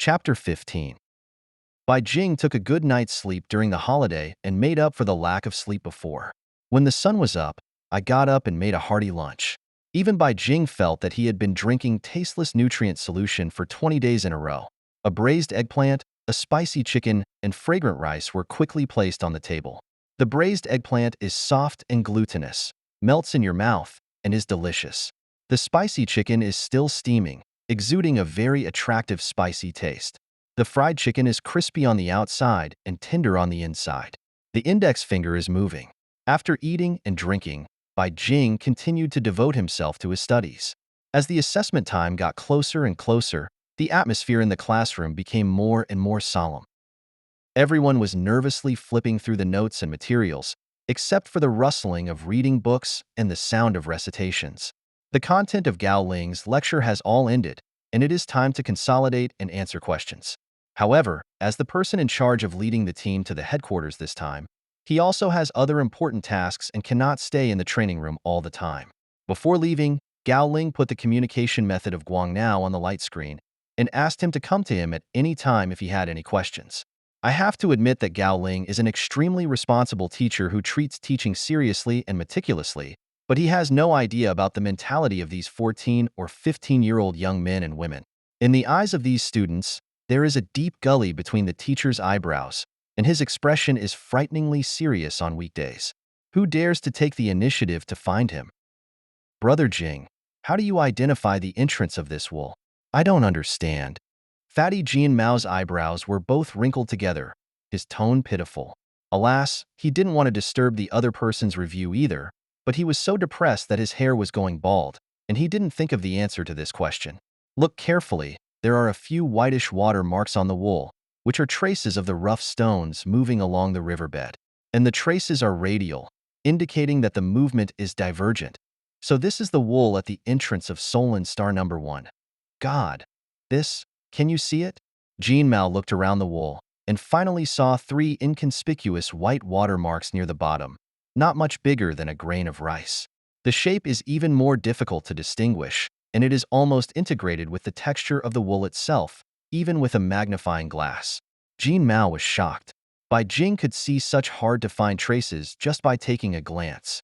Chapter 15. Bai Jing took a good night's sleep during the holiday and made up for the lack of sleep before. When the sun was up, I got up and made a hearty lunch. Even Bai Jing felt that he had been drinking tasteless nutrient solution for 20 days in a row. A braised eggplant, a spicy chicken, and fragrant rice were quickly placed on the table. The braised eggplant is soft and glutinous, melts in your mouth, and is delicious. The spicy chicken is still steaming, exuding a very attractive spicy taste. The fried chicken is crispy on the outside and tender on the inside. The index finger is moving. After eating and drinking, Bai Jing continued to devote himself to his studies. As the assessment time got closer and closer, the atmosphere in the classroom became more and more solemn. Everyone was nervously flipping through the notes and materials, except for the rustling of reading books and the sound of recitations. The content of Gao Ling's lecture has all ended, and it is time to consolidate and answer questions. However, as the person in charge of leading the team to the headquarters this time, he also has other important tasks and cannot stay in the training room all the time. Before leaving, Gao Ling put the communication method of Guangnao on the light screen and asked him to come to him at any time if he had any questions. I have to admit that Gao Ling is an extremely responsible teacher who treats teaching seriously and meticulously, but he has no idea about the mentality of these 14 or 15-year-old young men and women. In the eyes of these students, there is a deep gully between the teacher's eyebrows, and his expression is frighteningly serious on weekdays. Who dares to take the initiative to find him? Brother Jing, how do you identify the entrance of this wool? I don't understand. Fatty Jian Mao's eyebrows were both wrinkled together, his tone pitiful. Alas, he didn't want to disturb the other person's review either, but he was so depressed that his hair was going bald, and he didn't think of the answer to this question. Look carefully, there are a few whitish water marks on the wool, which are traces of the rough stones moving along the riverbed. And the traces are radial, indicating that the movement is divergent. So this is the wool at the entrance of Solon Star number 1. God, can you see it? Jean Mao looked around the wool and finally saw 3 inconspicuous white water marks near the bottom, not much bigger than a grain of rice. The shape is even more difficult to distinguish, and it is almost integrated with the texture of the wool itself, even with a magnifying glass. Jean Mao was shocked. Bai Jing could see such hard-to-find traces just by taking a glance.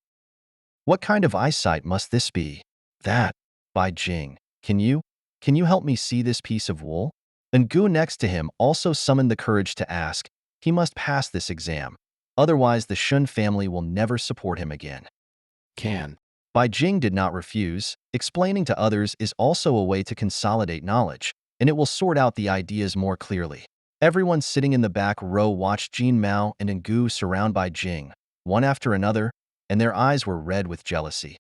What kind of eyesight must this be? That, Bai Jing, can you help me see this piece of wool? And Gu next to him also summoned the courage to ask. He must pass this exam. Otherwise, the Shun family will never support him again. Can. Bai Jing did not refuse. Explaining to others is also a way to consolidate knowledge, and it will sort out the ideas more clearly. Everyone sitting in the back row watched Jean Mao and Ngu surround Bai Jing, one after another, and their eyes were red with jealousy.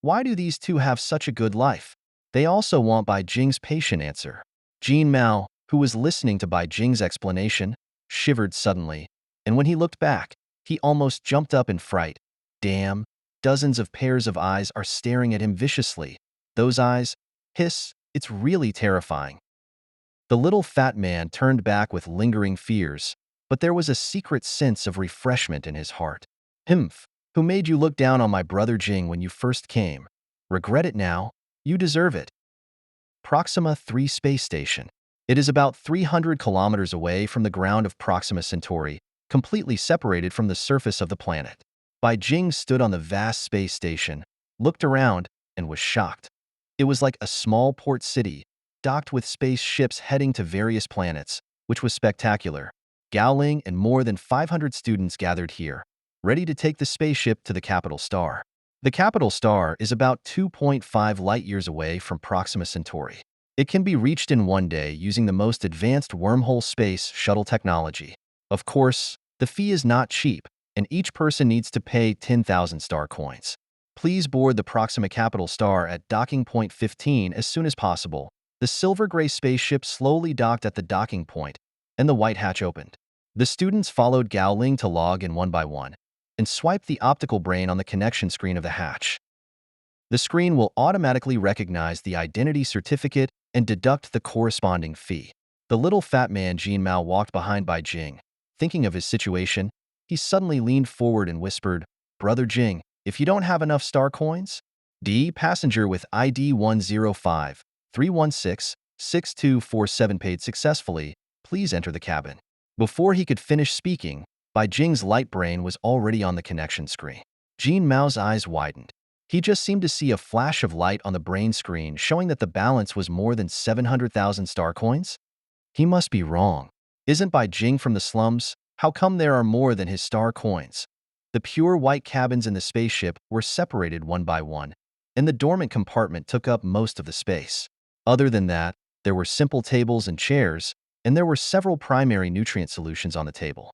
Why do these two have such a good life? They also want Bai Jing's patient answer. Jean Mao, who was listening to Bai Jing's explanation, shivered suddenly, and when he looked back, he almost jumped up in fright. Damn, dozens of pairs of eyes are staring at him viciously. Those eyes, hiss, it's really terrifying. The little fat man turned back with lingering fears, but there was a secret sense of refreshment in his heart. Humph, who made you look down on my brother Jing when you first came? Regret it now? You deserve it. Proxima 3 Space Station. It is about 300 kilometers away from the ground of Proxima Centauri, completely separated from the surface of the planet. Bai Jing stood on the vast space station, looked around, and was shocked. It was like a small port city, docked with space ships heading to various planets, which was spectacular. Gao Ling and more than 500 students gathered here, ready to take the spaceship to the capital star. The capital star is about 2.5 light-years away from Proxima Centauri. It can be reached in one day using the most advanced wormhole space shuttle technology. Of course, the fee is not cheap, and each person needs to pay 10,000 star coins. Please board the Proxima Capital Star at docking point 15 as soon as possible. The silver-gray spaceship slowly docked at the docking point, and the white hatch opened. The students followed Gao Ling to log in one by one, and swiped the optical brain on the connection screen of the hatch. The screen will automatically recognize the identity certificate and deduct the corresponding fee. The little fat man Jean Mao walked behind Bai Jing. Thinking of his situation, he suddenly leaned forward and whispered, Brother Jing, if you don't have enough star coins, passenger with ID 105-316 6247 paid successfully. Please enter the cabin. Before he could finish speaking, Bai Jing's light brain was already on the connection screen. Jean Mao's eyes widened. He just seemed to see a flash of light on the brain screen showing that the balance was more than 700,000 star coins. He must be wrong. Isn't Bai Jing from the slums? How come there are more than his star coins? The pure white cabins in the spaceship were separated one by one, and the dormant compartment took up most of the space. Other than that, there were simple tables and chairs, and there were several primary nutrient solutions on the table.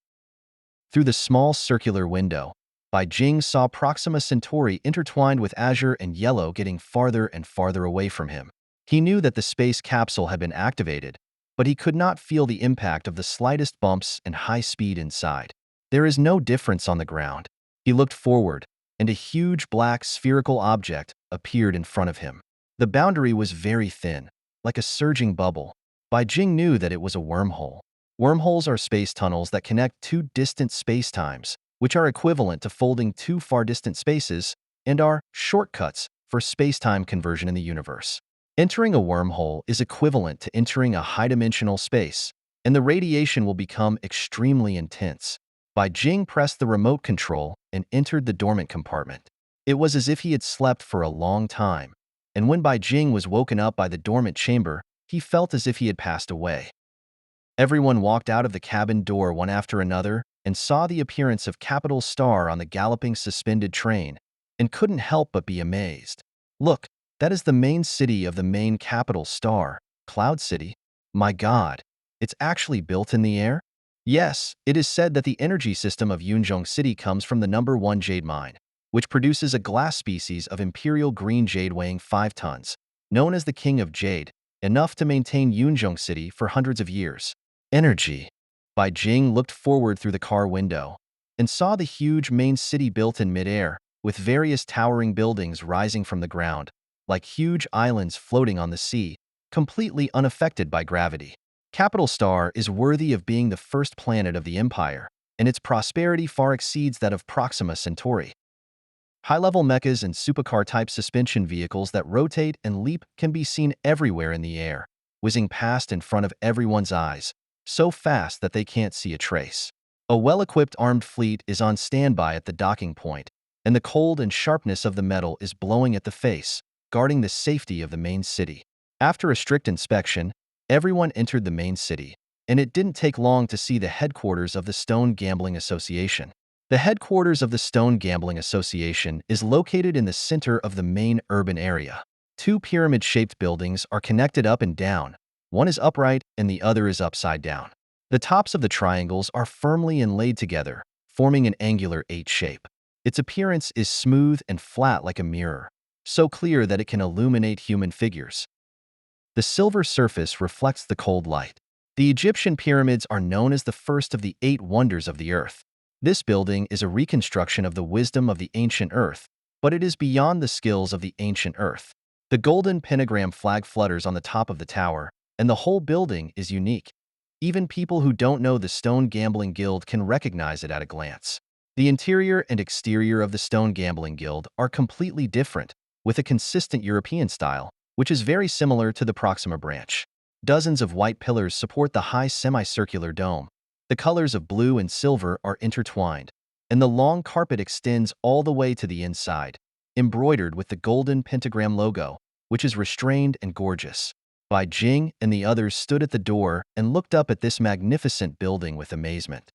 Through the small circular window, Bai Jing saw Proxima Centauri intertwined with azure and yellow getting farther and farther away from him. He knew that the space capsule had been activated, but he could not feel the impact of the slightest bumps and high speed inside. There is no difference on the ground. He looked forward, and a huge black spherical object appeared in front of him. The boundary was very thin, like a surging bubble. Bai Jing knew that it was a wormhole. Wormholes are space tunnels that connect two distant spacetimes, which are equivalent to folding two far distant spaces and are shortcuts for spacetime conversion in the universe. Entering a wormhole is equivalent to entering a high-dimensional space, and the radiation will become extremely intense. Bai Jing pressed the remote control and entered the dormant compartment. It was as if he had slept for a long time, and when Bai Jing was woken up by the dormant chamber, he felt as if he had passed away. Everyone walked out of the cabin door one after another and saw the appearance of Capital Star on the galloping suspended train and couldn't help but be amazed. Look, that is the main city of the main Capital Star, Cloud City. My God, it's actually built in the air? Yes, it is said that the energy system of Yunzhong City comes from the number 1 jade mine, which produces a glass species of imperial green jade weighing 5 tons, known as the King of Jade, enough to maintain Yunzhong City for hundreds of years. Energy. Bai Jing looked forward through the car window and saw the huge main city built in midair, with various towering buildings rising from the ground, like huge islands floating on the sea, completely unaffected by gravity. Capital Star is worthy of being the first planet of the Empire, and its prosperity far exceeds that of Proxima Centauri. High-level mechas and supercar-type suspension vehicles that rotate and leap can be seen everywhere in the air, whizzing past in front of everyone's eyes, so fast that they can't see a trace. A well-equipped armed fleet is on standby at the docking point, and the cold and sharpness of the metal is blowing at the face, guarding the safety of the main city. After a strict inspection, everyone entered the main city, and it didn't take long to see the headquarters of the Stone Gambling Association. The headquarters of the Stone Gambling Association is located in the center of the main urban area. 2 pyramid-shaped buildings are connected up and down. One is upright and the other is upside down. The tops of the triangles are firmly inlaid together, forming an angular 8 shape. Its appearance is smooth and flat like a mirror, so clear that it can illuminate human figures. The silver surface reflects the cold light. The Egyptian pyramids are known as the first of the 8 wonders of the earth. This building is a reconstruction of the wisdom of the ancient earth, but it is beyond the skills of the ancient earth. The golden pentagram flag flutters on the top of the tower, and the whole building is unique. Even people who don't know the Stone Gambling Guild can recognize it at a glance. The interior and exterior of the Stone Gambling Guild are completely different, with a consistent European style, which is very similar to the Proxima branch. Dozens of white pillars support the high semicircular dome. The colors of blue and silver are intertwined, and the long carpet extends all the way to the inside, embroidered with the golden pentagram logo, which is restrained and gorgeous. Bai Jing and the others stood at the door and looked up at this magnificent building with amazement.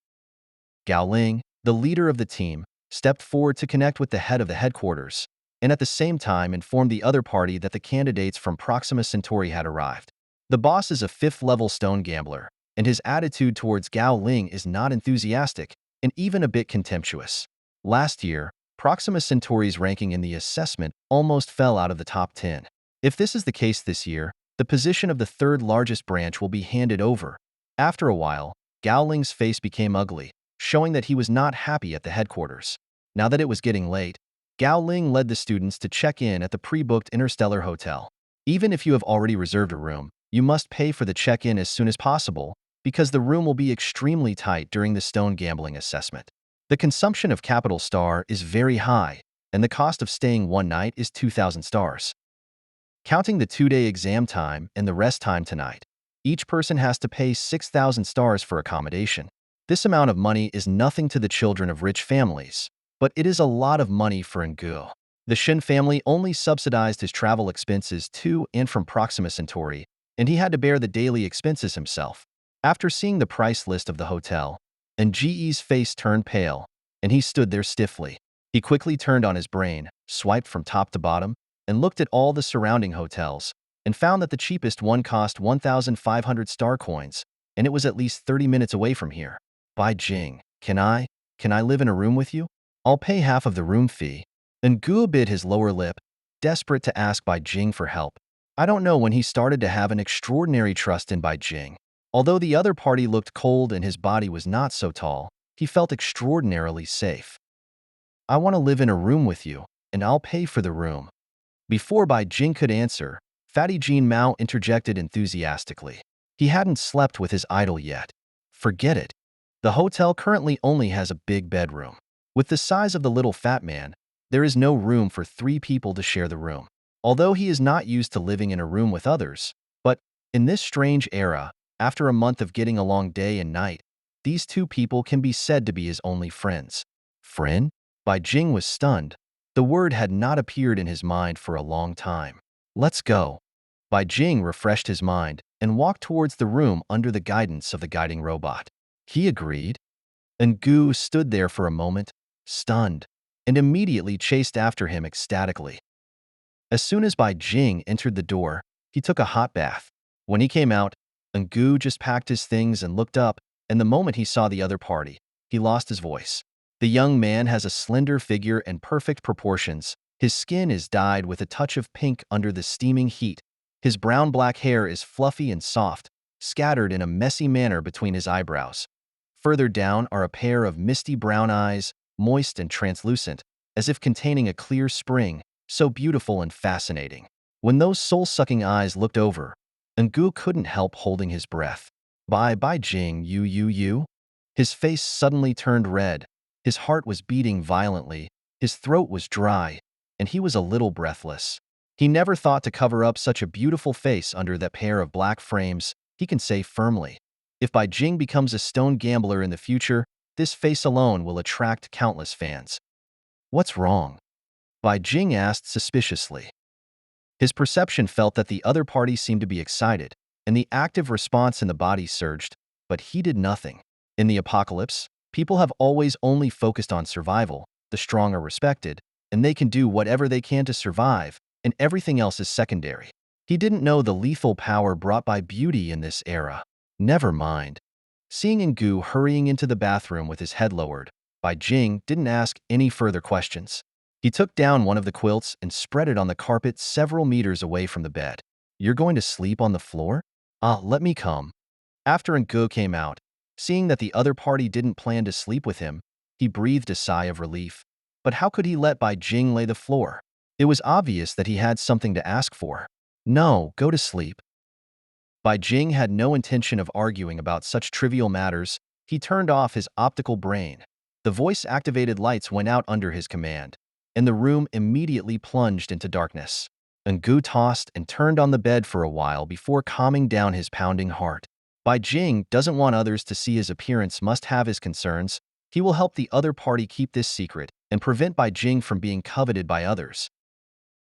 Gao Ling, the leader of the team, stepped forward to connect with the head of the headquarters, and at the same time informed the other party that the candidates from Proxima Centauri had arrived. The boss is a 5th-level stone gambler, and his attitude towards Gao Ling is not enthusiastic and even a bit contemptuous. Last year, Proxima Centauri's ranking in the assessment almost fell out of the top 10. If this is the case this year, the position of the 3rd largest branch will be handed over. After a while, Gao Ling's face became ugly, showing that he was not happy at the headquarters. Now that it was getting late, Gao Ling led the students to check in at the pre-booked Interstellar hotel. Even if you have already reserved a room, you must pay for the check-in as soon as possible, because the room will be extremely tight during the stone gambling assessment. The consumption of Capital Star is very high, and the cost of staying one night is 2,000 stars. counting the 2-day exam time and the rest time tonight. Each person has to pay 6,000 stars for accommodation. This amount of money is nothing to the children of rich families, but it is a lot of money for Ngu. The Shin family only subsidized his travel expenses to and from Proxima Centauri, and he had to bear the daily expenses himself. After seeing the price list of the hotel, Nge's face turned pale, and he stood there stiffly. He quickly turned on his brain, swiped from top to bottom, and looked at all the surrounding hotels, and found that the cheapest one cost 1,500 star coins, and it was at least 30 minutes away from here. Bai Jing, can I live in a room with you? I'll pay half of the room fee. Ngu bit his lower lip, desperate to ask Bai Jing for help. I don't know when he started to have an extraordinary trust in Bai Jing. Although the other party looked cold and his body was not so tall, he felt extraordinarily safe. I want to live in a room with you, and I'll pay for the room. Before Bai Jing could answer, Fatty Jean Mao interjected enthusiastically. He hadn't slept with his idol yet. Forget it. The hotel currently only has a big bedroom. With the size of the little fat man, there is no room for 3 people to share the room. Although he is not used to living in a room with others, but in this strange era, after a month of getting along day and night, these 2 people can be said to be his only friends. Friend? Bai Jing was stunned. The word had not appeared in his mind for a long time. Let's go. Bai Jing refreshed his mind and walked towards the room under the guidance of the guiding robot. He agreed. Ngu stood there for a moment, stunned, and immediately chased after him ecstatically. As soon as Bai Jing entered the door, he took a hot bath. When he came out, Ngu just packed his things and looked up, and the moment he saw the other party, he lost his voice. The young man has a slender figure and perfect proportions. His skin is dyed with a touch of pink under the steaming heat. His brown-black hair is fluffy and soft, scattered in a messy manner between his eyebrows. Further down are a pair of misty brown eyes, moist and translucent, as if containing a clear spring, so beautiful and fascinating. When those soul-sucking eyes looked over, Ngu couldn't help holding his breath. Bai Jing, you. His face suddenly turned red. His heart was beating violently, his throat was dry, and he was a little breathless. He never thought to cover up such a beautiful face under that pair of black frames. He can say firmly, if Bai Jing becomes a stone gambler in the future, this face alone will attract countless fans. What's wrong? Bai Jing asked suspiciously. His perception felt that the other party seemed to be excited, and the active response in the body surged, but he did nothing. In the apocalypse, people have always only focused on survival. The strong are respected, and they can do whatever they can to survive, and everything else is secondary. He didn't know the lethal power brought by beauty in this era. Never mind. Seeing Ngu hurrying into the bathroom with his head lowered, Bai Jing didn't ask any further questions. He took down one of the quilts and spread it on the carpet several meters away from the bed. You're going to sleep on the floor? Let me come. After Ngu came out, seeing that the other party didn't plan to sleep with him, he breathed a sigh of relief. But how could he let Bai Jing lay the floor? It was obvious that he had something to ask for. No, go to sleep. Bai Jing had no intention of arguing about such trivial matters. He turned off his optical brain. The voice-activated lights went out under his command, and the room immediately plunged into darkness. Ngu tossed and turned on the bed for a while before calming down his pounding heart. Bai Jing doesn't want others to see his appearance, must have his concerns. He will help the other party keep this secret and prevent Bai Jing from being coveted by others.